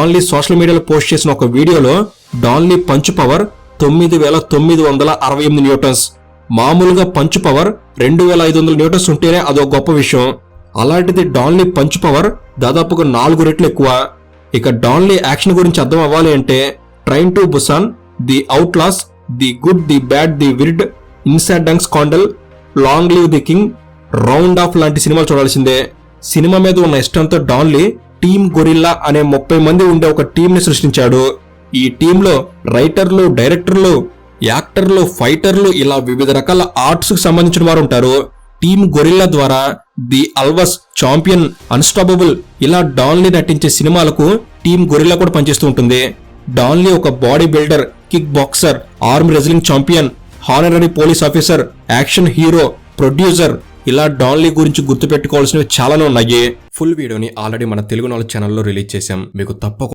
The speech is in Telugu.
డాన్లీ సోషల్ మీడియాలో పోస్ట్ చేసిన ఒక వీడియోలో డాన్లీ పంచ్ పవర్ 9968 న్యూటన్స్. మామూలుగా పంచ్ పవర్ 2500 న్యూటన్స్ ఉంటేనే అదో గొప్ప విషయం. అలాంటిది డాన్లీ పంచ్ పవర్ దాదాపుగా 4 రెట్లు ఎక్కువ. ఇక డాన్లీ యాక్షన్ గురించి అర్థం అవ్వాలి అంటే Train to Busan, the outlaws, the good, the bad, the weird, inside డంగ్ scandal, long live the king, round of లాంటి సినిమాలు చూడాల్సిందే. సినిమా మీద ఉన్న ఇష్టంతో డాన్లీ టీమ్ గొరిల్లా అనే 30 మంది ఉండే ఒక టీం ని సృష్టించాడు. ఈ టీంలో రైటర్లు, డైరెక్టర్లు, యాక్టర్లు, ఫైటర్లు ఇలా వివిధ రకాల ఆర్ట్స్ కు సంబంధించిన వారు ఉంటారు. టీమ్ గొరిల్లా ద్వారా ది అల్వస్, చాంపియన్, అన్స్టాపబుల్ ఇలా డాన్లీ నటించే సినిమాలకు టీమ్ గొరిల్లా కూడా పనిచేస్తూ ఉంటుంది. డాన్లీ ఒక body builder, kick boxer, arm wrestling champion, honorary police officer, action hero, producer ఇలా డాన్లీ గురించి గుర్తుపెట్టుకోవాల్సినవి చాలానే ఉన్నాయి. ఫుల్ వీడియోని ఆల్రెడీ మన తెలుగు నాలెడ్జ్ ఛానల్లో రిలీజ్ చేశాం. మీకు తప్పకుండా